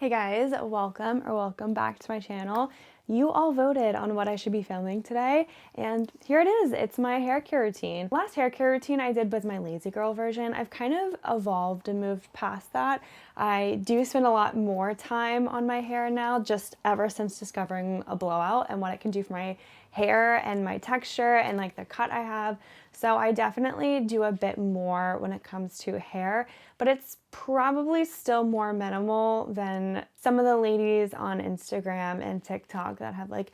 Hey guys, welcome back to my channel. You all voted on what I should be filming today, and here it is. It's my hair care routine. Last hair care routine I did was my lazy girl version. I've kind of evolved and moved past that. I do spend a lot more time on my hair now, just ever since discovering a blowout and what it can do for my hair and my texture and like the cut I have. So I definitely do a bit more when it comes to hair, but it's probably still more minimal than some of the ladies on Instagram and TikTok that have like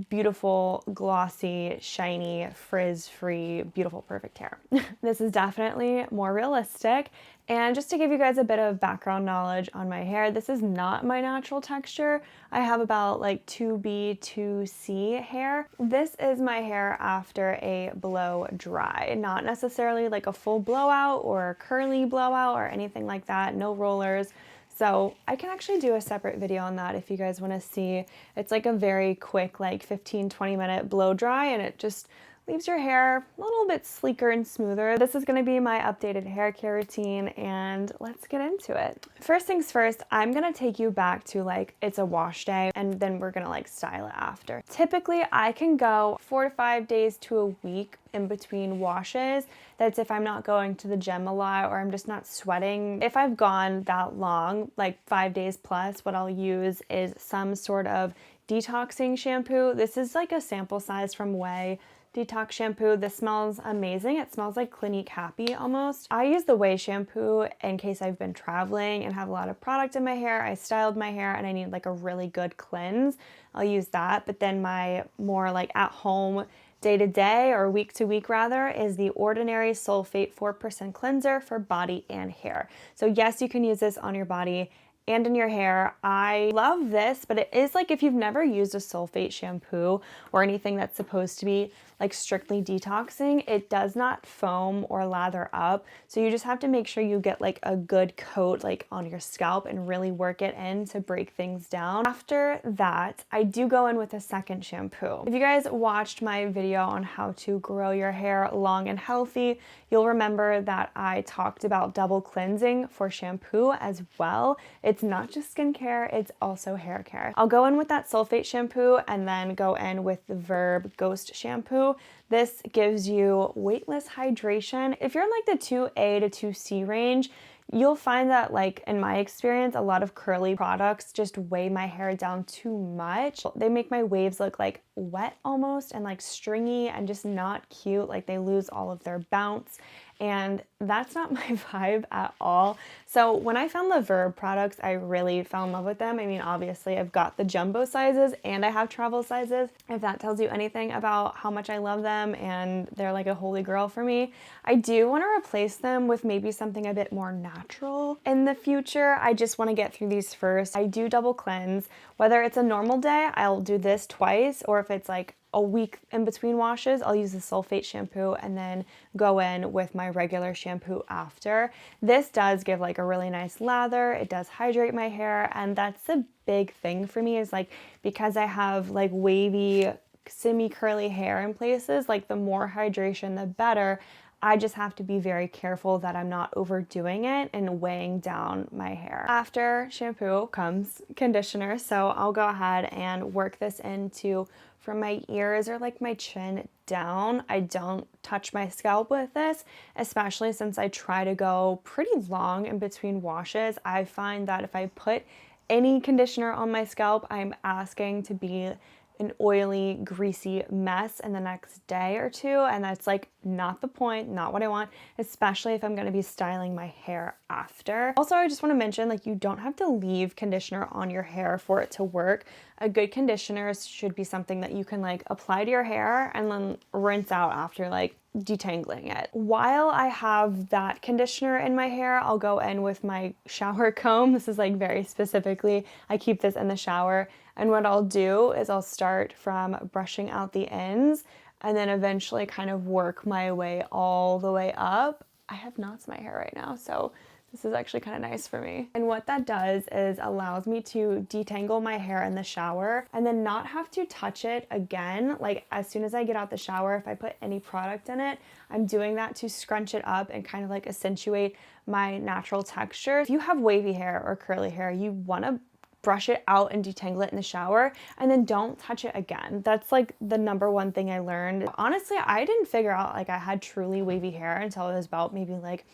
beautiful, glossy, shiny, frizz-free, beautiful, perfect hair. This is definitely more realistic. And just to give you guys a bit of background knowledge on my hair, this is not my natural texture. I have about like 2B, 2C hair. This is my hair after a blow dry, not necessarily like a full blowout or curly blowout or anything like that, no rollers. So I can actually do a separate video on that if you guys want to see. It's like a very quick, like 15-20 minute blow dry, and it just leaves your hair a little bit sleeker and smoother. This is going to be my updated hair care routine, and let's get into it. First things first, I'm going to take you back to like it's a wash day, and then we're going to like style it after. Typically, I can go 4 to 5 days to a week in between washes. That's if I'm not going to the gym a lot or I'm just not sweating. If I've gone that long, like 5 days plus, what I'll use is some sort of detoxing shampoo. This is like a sample size from Wavy detox shampoo. This smells amazing. It smells like Clinique Happy almost. I use the Wavy shampoo in case I've been traveling and have a lot of product in my hair. I styled my hair and I need like a really good cleanse. I'll use that. But then my more like at home day to day or week to week rather is the Ordinary Sulfate 4% cleanser for body and hair. So yes, you can use this on your body and in your hair. I love this, but it is like if you've never used a sulfate shampoo or anything that's supposed to be like strictly detoxing, it does not foam or lather up. So you just have to make sure you get like a good coat like on your scalp and really work it in to break things down. After that, I do go in with a second shampoo. If you guys watched my video on how to grow your hair long and healthy, you'll remember that I talked about double cleansing for shampoo as well. It's not just skincare, it's also hair care. I'll go in with that sulfate shampoo and then go in with the Verb Ghost shampoo. This gives you weightless hydration. If you're in like the 2A to 2C range, you'll find that, like in my experience, a lot of curly products just weigh my hair down too much. They make my waves look like wet almost and like stringy and just not cute. Like they lose all of their bounce, and that's not my vibe at all. So when I found the Verb products, I really fell in love with them. I mean, obviously I've got the jumbo sizes and I have travel sizes. If that tells you anything about how much I love them and they're like a holy grail for me. I do want to replace them with maybe something a bit more natural in the future. I just want to get through these first. I do double cleanse. Whether it's a normal day, I'll do this twice, or if it's like a week in between washes, I'll use the sulfate shampoo and then go in with my regular shampoo after. This does give like a really nice lather. It does hydrate my hair, and that's a big thing for me is like because I have like wavy, semi-curly hair in places, like the more hydration, the better. I just have to be very careful that I'm not overdoing it and weighing down my hair. After shampoo comes conditioner, so I'll go ahead and work this into from my ears or like my chin down. I don't touch my scalp with this, especially since I try to go pretty long in between washes. I find that if I put any conditioner on my scalp, I'm asking to be an oily, greasy mess in the next day or two, and that's like not the point, not what I want, especially if I'm going to be styling my hair after. Also, I just want to mention, like, you don't have to leave conditioner on your hair for it to work. A good conditioner should be something that you can like apply to your hair and then rinse out after like detangling it. While I have that conditioner in my hair, I'll go in with my shower comb. This is like very specifically, I keep this in the shower. And what I'll do is I'll start from brushing out the ends and then eventually kind of work my way all the way up. I have knots in my hair right now, so this is actually kind of nice for me. And what that does is allows me to detangle my hair in the shower and then not have to touch it again. Like as soon as I get out the shower, if I put any product in it, I'm doing that to scrunch it up and kind of like accentuate my natural texture. If you have wavy hair or curly hair, you want to brush it out and detangle it in the shower, and then don't touch it again. That's like the number one thing I learned. Honestly, I didn't figure out like I had truly wavy hair until I was about maybe like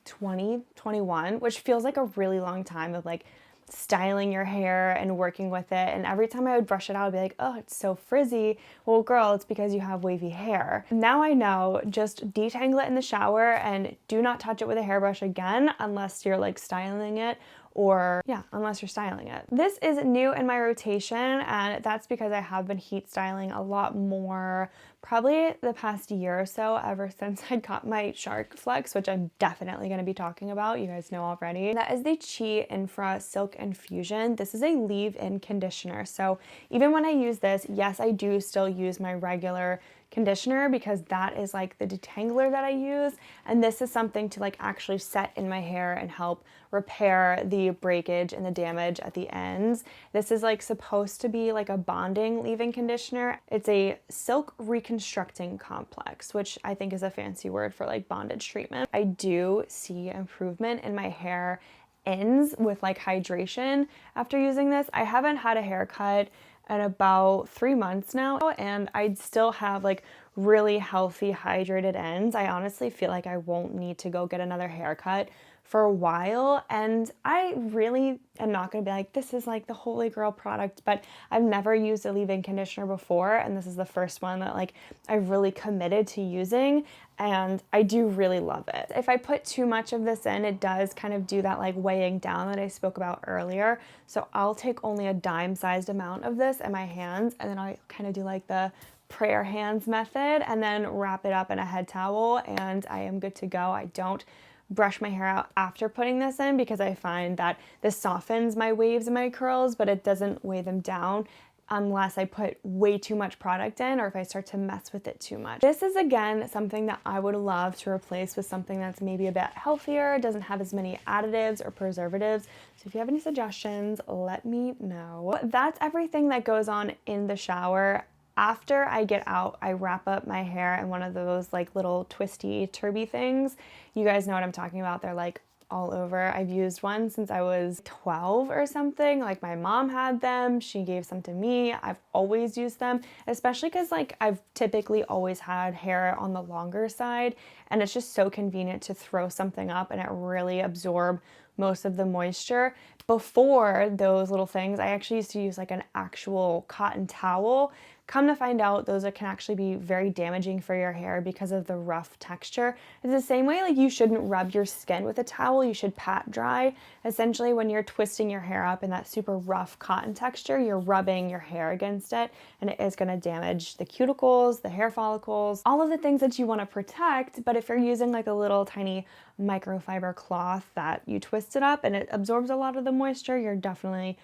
20, 21, which feels like a really long time of like styling your hair and working with it. And every time I would brush it out, I'd be like, oh, it's so frizzy. Well, girl, it's because you have wavy hair. Now I know, just detangle it in the shower and do not touch it with a hairbrush again unless you're like styling it, or yeah, unless you're styling it. This is new in my rotation, and that's because I have been heat styling a lot more probably the past year or so, ever since I got my Shark Flex, which I'm definitely going to be talking about, you guys know already. That is the Chi Infra Silk Infusion. This is a leave-in conditioner. So even when I use this, yes, I do still use my regular conditioner because that is like the detangler that I use, and this is something to like actually set in my hair and help repair the breakage and the damage at the ends. This is like supposed to be like a bonding leave-in conditioner. It's a silk reconstructing complex, which I think is a fancy word for like bondage treatment. I do see improvement in my hair ends with like hydration after using this. I haven't had a haircut in about 3 months now, and I still have like really healthy hydrated ends. I honestly feel like I won't need to go get another haircut for a while, and I really am not going to be like, this is like the holy grail product, but I've never used a leave-in conditioner before, and this is the first one that like I've really committed to using, and I do really love it. If I put too much of this in, it does kind of do that like weighing down that I spoke about earlier, so I'll take only a dime-sized amount of this in my hands, and then I'll kind of do like the prayer hands method and then wrap it up in a head towel, and I am good to go. I don't brush my hair out after putting this in because I find that this softens my waves and my curls, but it doesn't weigh them down unless I put way too much product in or if I start to mess with it too much. This is again something that I would love to replace with something that's maybe a bit healthier, doesn't have as many additives or preservatives. So if you have any suggestions, let me know. That's everything that goes on in the shower. After I get out, I wrap up my hair in one of those like little twisty turby things. You guys know what I'm talking about. They're like all over. I've used one since I was 12 or something. Like my mom had them. She gave some to me. I've always used them, especially because like I've typically always had hair on the longer side, and it's just so convenient to throw something up and it really absorb most of the moisture. Before those little things, I actually used to use like an actual cotton towel. Come to find out, those can actually be very damaging for your hair because of the rough texture. It's the same way like you shouldn't rub your skin with a towel, you should pat dry. Essentially, when you're twisting your hair up in that super rough cotton texture, you're rubbing your hair against it, and it is going to damage the cuticles, the hair follicles, all of the things that you want to protect. But if you're using like a little tiny microfiber cloth that you twist it up and it absorbs a lot of the moisture, you're definitely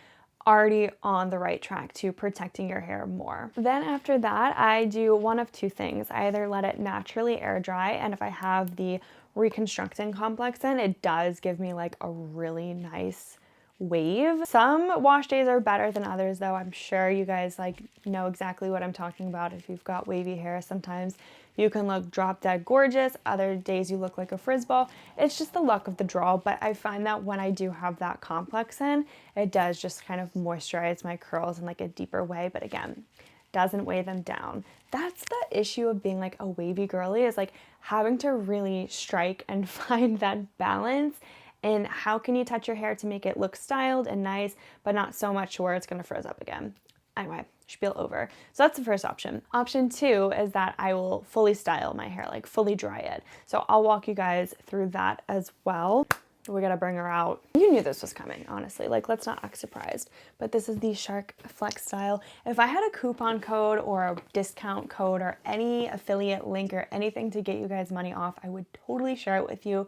already on the right track to protecting your hair more. Then after that, I do one of two things. I either let it naturally air dry, and if I have the reconstructing complex in, it does give me like a really nice wave. Some wash days are better than others though. I'm sure you guys like know exactly what I'm talking about. If you've got wavy hair, sometimes you can look drop dead gorgeous. Other days you look like a frizz ball. It's just the luck of the draw, but I find that when I do have that complex in, it does just kind of moisturize my curls in like a deeper way, but again, doesn't weigh them down. That's the issue of being like a wavy girly, is like having to really strike and find that balance. And how can you touch your hair to make it look styled and nice, but not so much where it's gonna frizz up again? Anyway, spiel over. So that's the first option. Option two is that I will fully style my hair, like fully dry it. So I'll walk you guys through that as well. We gotta bring her out. You knew this was coming, honestly. Like, let's not act surprised. But this is the Shark Flex style. If I had a coupon code or a discount code or any affiliate link or anything to get you guys money off, I would totally share it with you.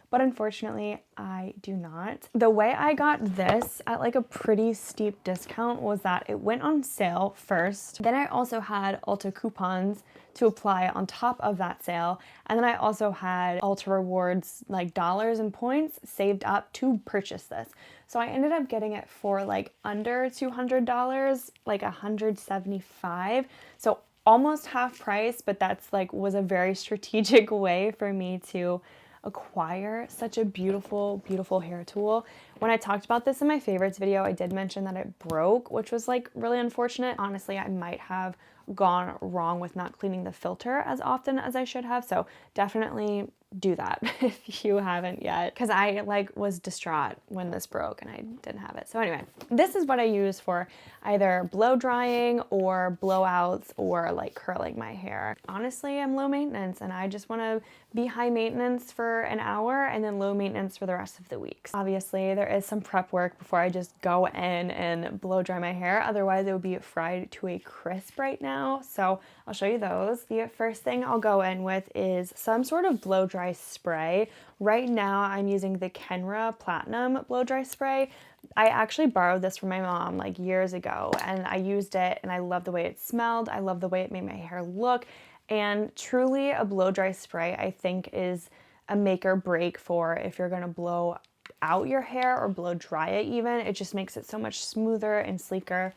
But unfortunately, I do not. The way I got this at like a pretty steep discount was that it went on sale first. Then I also had Ulta coupons to apply on top of that sale. And then I also had Ulta rewards, like dollars and points saved up to purchase this. So I ended up getting it for like under $200, like $175. So almost half price, but that's like was a very strategic way for me to acquire such a beautiful, beautiful hair tool. When I talked about this in my favorites video, I did mention that it broke, which was like really unfortunate. Honestly, I might have gone wrong with not cleaning the filter as often as I should have. So definitely do that if you haven't yet, because I like was distraught when this broke and I didn't have it. So anyway, this is what I use for either blow drying or blowouts or like curling my hair. Honestly, I'm low maintenance and I just want to be high maintenance for an hour and then low maintenance for the rest of the week. Obviously, there is some prep work before I just go in and blow dry my hair. Otherwise, it would be fried to a crisp right now. So I'll show you those. The first thing I'll go in with is some sort of blow dry spray. Right now, I'm using the Kenra Platinum blow dry spray. I actually borrowed this from my mom like years ago and I used it and I love the way it smelled. I love the way it made my hair look. And truly a blow dry spray I think is a make or break for if you're gonna blow out your hair or blow dry it even. It just makes it so much smoother and sleeker.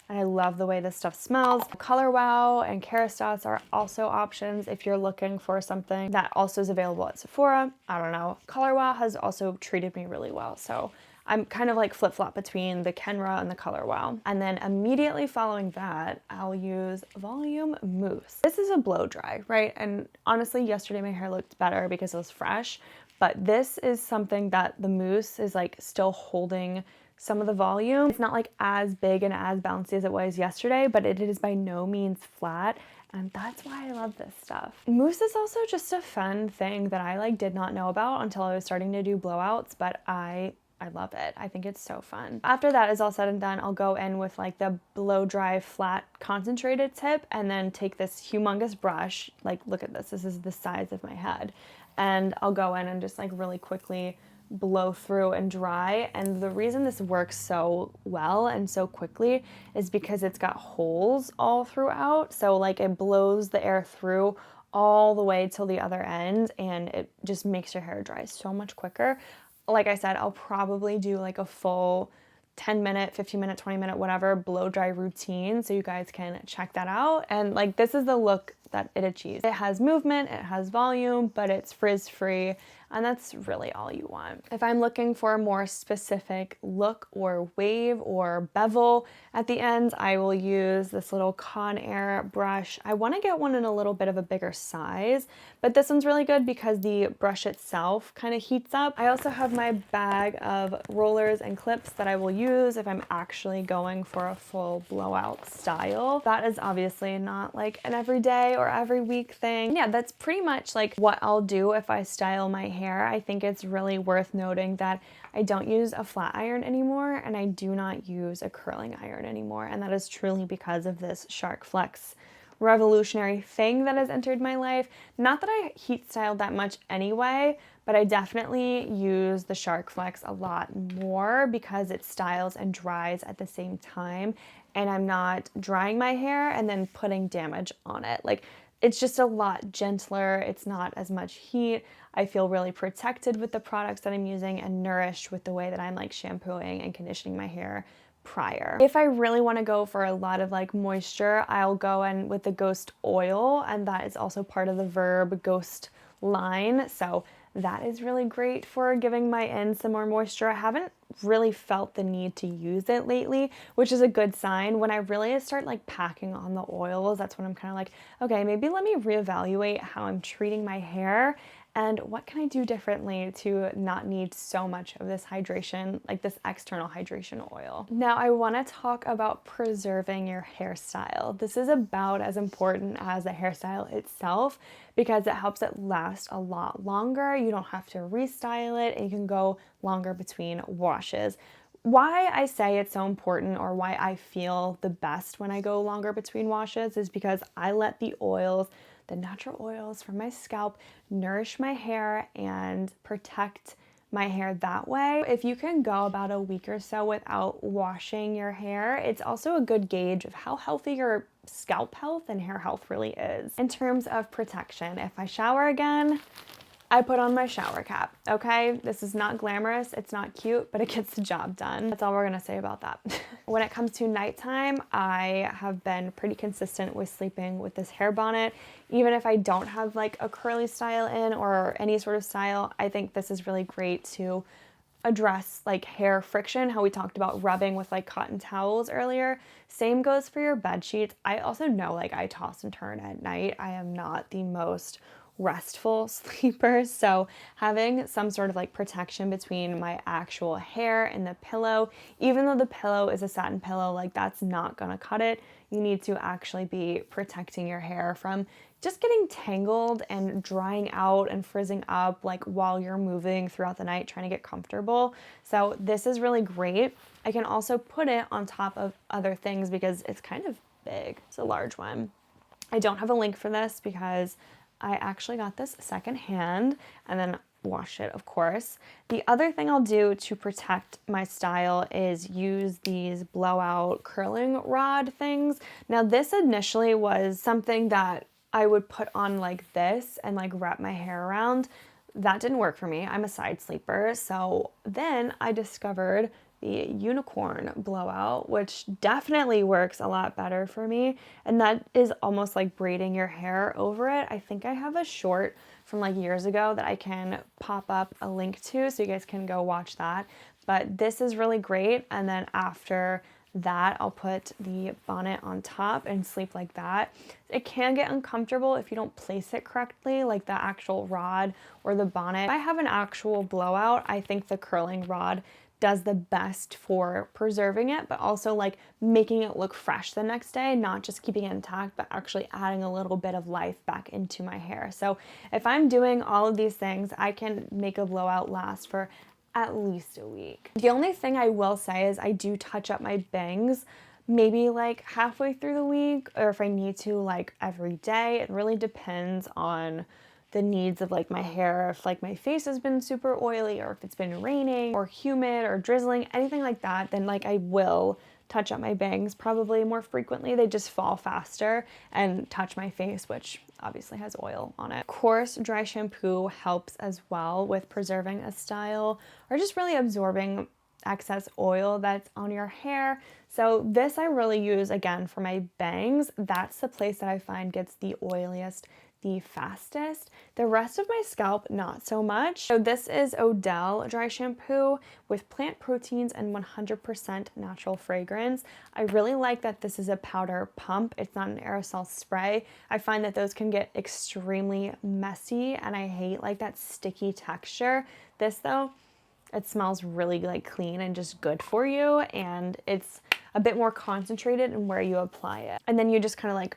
And I love the way this stuff smells. Color Wow and Kerastase are also options if you're looking for something that also is available at Sephora. I don't know. Color Wow has also treated me really well. So I'm kind of like flip-flop between the Kenra and the Color Wow. And then immediately following that, I'll use Volume Mousse. This is a blow dry, right? And honestly, yesterday my hair looked better because it was fresh, but this is something that the mousse is like still holding some of the volume. It's not like as big and as bouncy as it was yesterday, but it is by no means flat. And that's why I love this stuff. Mousse is also just a fun thing that I like did not know about until I was starting to do blowouts, but I love it. I think it's so fun. After that is all said and done, I'll go in with like the blow dry flat concentrated tip and then take this humongous brush. Like, look at this. This is the size of my head. And I'll go in and just like really quickly blow through and dry. And the reason this works so well and so quickly is because it's got holes all throughout. So like it blows the air through all the way till the other end and it just makes your hair dry so much quicker. Like I said, I'll probably do like a full 10-minute, 15-minute, 20-minute, whatever blow dry routine so you guys can check that out. And like this is the look that it achieves. It has movement, it has volume, but it's frizz-free, and that's really all you want. If I'm looking for a more specific look or wave or bevel at the end, I will use this little Conair brush. I want to get one in a little bit of a bigger size, but this one's really good because the brush itself kind of heats up. I also have my bag of rollers and clips that I will use if I'm actually going for a full blowout style. That is obviously not like an everyday or every week thing. Yeah, that's pretty much like what I'll do if I style my hair. I think it's really worth noting that I don't use a flat iron anymore and I do not use a curling iron anymore. And that is truly because of this Shark Flex revolutionary thing that has entered my life. Not that I heat styled that much anyway, but I definitely use the Shark Flex a lot more because it styles and dries at the same time and I'm not drying my hair and then putting damage on it. Like, it's just a lot gentler. It's not as much heat. I feel really protected with the products that I'm using and nourished with the way that I'm like shampooing and conditioning my hair prior. If I really want to go for a lot of like moisture, I'll go in with the Ghost Oil, and that is also part of the Verb Ghost line. So that is really great for giving my ends some more moisture. I haven't really felt the need to use it lately, which is a good sign. When I really start like packing on the oils, that's when I'm kind of like, okay, maybe let me reevaluate how I'm treating my hair and what can I do differently to not need so much of this hydration, like this external hydration oil. Now I want to talk about preserving your hairstyle. This is about as important as the hairstyle itself because it helps it last a lot longer. You don't have to restyle it and you can go longer between washes. Why I say it's so important, or why I feel the best when I go longer between washes, is because I let the oils, the natural oils from my scalp, nourish my hair and protect my hair that way. If you can go about a week or so without washing your hair, it's also a good gauge of how healthy your scalp health and hair health really is. In terms of protection, if I shower again, I put on my shower cap, okay? This is not glamorous, it's not cute, but it gets the job done. That's all we're gonna say about that. When it comes to nighttime, I have been pretty consistent with sleeping with this hair bonnet. Even if I don't have like a curly style in or any sort of style, I think this is really great to address like hair friction, how we talked about rubbing with like cotton towels earlier. Same goes for your bed sheets. I also know like I toss and turn at night. I am not the most restful sleeper, so having some sort of like protection between my actual hair and the pillow, even though the pillow is a satin pillow, like that's not gonna cut it. You need to actually be protecting your hair from just getting tangled and drying out and frizzing up like while you're moving throughout the night trying to get comfortable. So this is really great. I can also put it on top of other things because it's kind of big. It's a large one. I don't have a link for this because I actually got this secondhand and then washed it, of course. The other thing I'll do to protect my style is use these blowout curling rod things. Now this initially was something that I would put on like this and like wrap my hair around. That didn't work for me. I'm a side sleeper. So then I discovered the unicorn blowout, which definitely works a lot better for me. And that is almost like braiding your hair over it. I think I have a short from like years ago that I can pop up a link to so you guys can go watch that. But this is really great. And then after that, I'll put the bonnet on top and sleep like that. It can get uncomfortable if you don't place it correctly, like the actual rod or the bonnet. If I have an actual blowout, I think the curling rod does the best for preserving it, but also like making it look fresh the next day, not just keeping it intact, but actually adding a little bit of life back into my hair. So if I'm doing all of these things, I can make a blowout last for at least a week. The only thing I will say is I do touch up my bangs maybe like halfway through the week, or if I need to, like every day. It really depends on the needs of like my hair. If like my face has been super oily, or if it's been raining or humid or drizzling, anything like that, then like I will touch up my bangs probably more frequently. They just fall faster and touch my face, which obviously has oil on it. Coarse dry shampoo helps as well with preserving a style or just really absorbing excess oil that's on your hair. So this I really use again for my bangs. That's the place that I find gets the oiliest the fastest. The rest of my scalp, not so much. So this is Odell dry shampoo with plant proteins and 100% natural fragrance. I really like that this is a powder pump. It's not an aerosol spray. I find that those can get extremely messy and I hate like that sticky texture. This though, it smells really like clean and just good for you, and it's a bit more concentrated in where you apply it. And then you just kind of like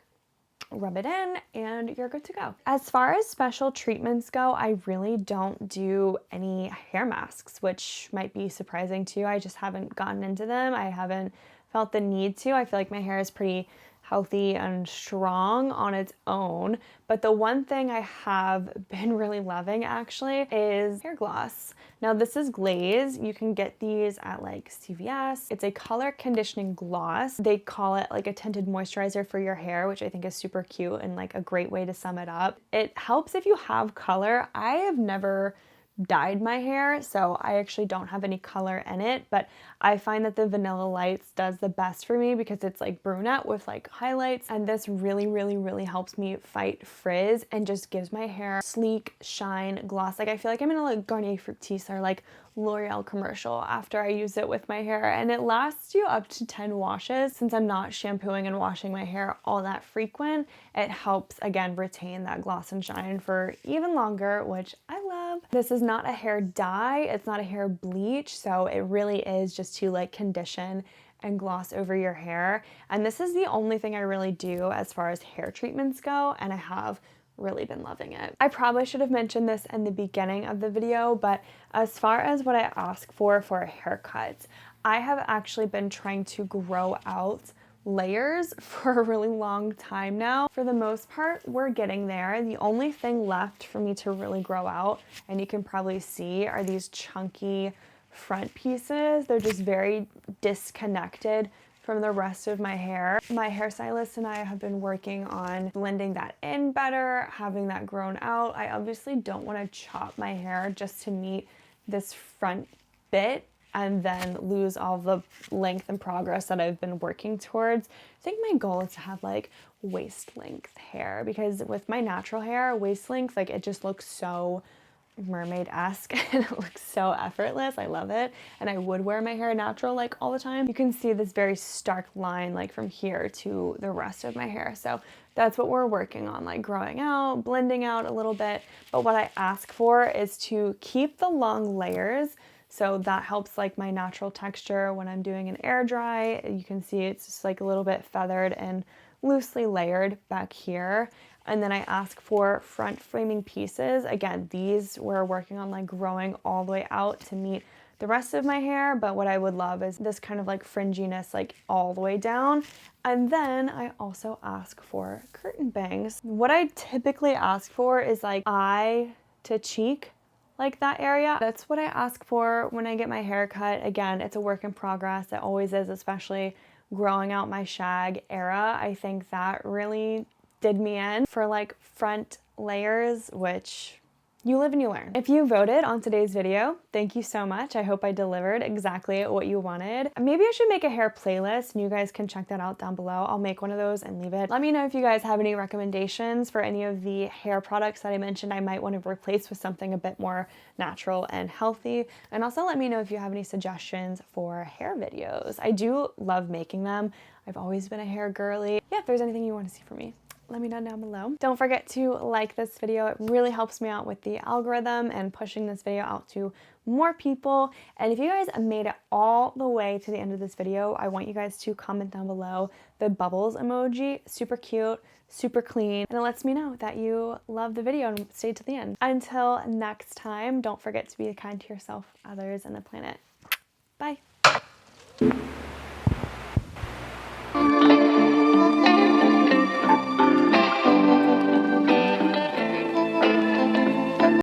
rub it in and you're good to go. As far as special treatments go, I really don't do any hair masks, which might be surprising to you. I just haven't gotten into them. I haven't felt the need to. I feel like my hair is pretty healthy and strong on its own. But the one thing I have been really loving actually is hair gloss. Now this is Glaze. You can get these at like CVS. It's a color conditioning gloss. They call it like a tinted moisturizer for your hair, which I think is super cute and like a great way to sum it up. It helps if you have color. I have never dyed my hair, so I actually don't have any color in it, but I find that the Vanilla Lights does the best for me because it's like brunette with like highlights, and this really helps me fight frizz and just gives my hair sleek shine gloss. Like I feel like I'm in a like Garnier Fructis or like L'Oreal commercial after I use it with my hair, and it lasts you up to 10 washes. Since I'm not shampooing and washing my hair all that frequent, it helps again retain that gloss and shine for even longer, which I love. This is not a hair dye, it's not a hair bleach, so it really is just to like condition and gloss over your hair. And this is the only thing I really do as far as hair treatments go, and I have really been loving it. I probably should have mentioned this in the beginning of the video, but as far as what I ask for a haircut, I have actually been trying to grow out layers for a really long time now. For the most part, we're getting there. The only thing left for me to really grow out, and you can probably see, are these chunky front pieces. They're just very disconnected from the rest of my hair. My hairstylist and I have been working on blending that in better, having that grown out. I obviously don't want to chop my hair just to meet this front bit and then lose all the length and progress that I've been working towards. I think my goal is to have like waist length hair, because with my natural hair, waist length, like it just looks so mermaid-esque and it looks so effortless. I love it. And I would wear my hair natural like all the time. You can see this very stark line like from here to the rest of my hair. So that's what we're working on, like growing out, blending out a little bit. But what I ask for is to keep the long layers. So that helps like my natural texture when I'm doing an air dry. You can see it's just like a little bit feathered and loosely layered back here. And then I ask for front framing pieces. Again, these we're working on like growing all the way out to meet the rest of my hair, but what I would love is this kind of like fringiness like all the way down. And then I also ask for curtain bangs. What I typically ask for is like eye to cheek, like that area. That's what I ask for when I get my hair cut. Again, it's a work in progress. It always is, especially growing out my shag era. I think that really did me in for like front layers, which you live and you learn. If you voted on today's video, thank you so much. I hope I delivered exactly what you wanted. Maybe I should make a hair playlist and you guys can check that out down below. I'll make one of those and leave it. Let me know if you guys have any recommendations for any of the hair products that I mentioned I might want to replace with something a bit more natural and healthy. And also let me know if you have any suggestions for hair videos. I do love making them. I've always been a hair girly. Yeah, if there's anything you want to see from me, let me know down below. Don't forget to like this video. It really helps me out with the algorithm and pushing this video out to more people. And if you guys made it all the way to the end of this video, I want you guys to comment down below the bubbles emoji. Super cute, super clean, and it lets me know that you love the video and stayed to the end. Until next time, don't forget to be kind to yourself, others, and the planet. Bye.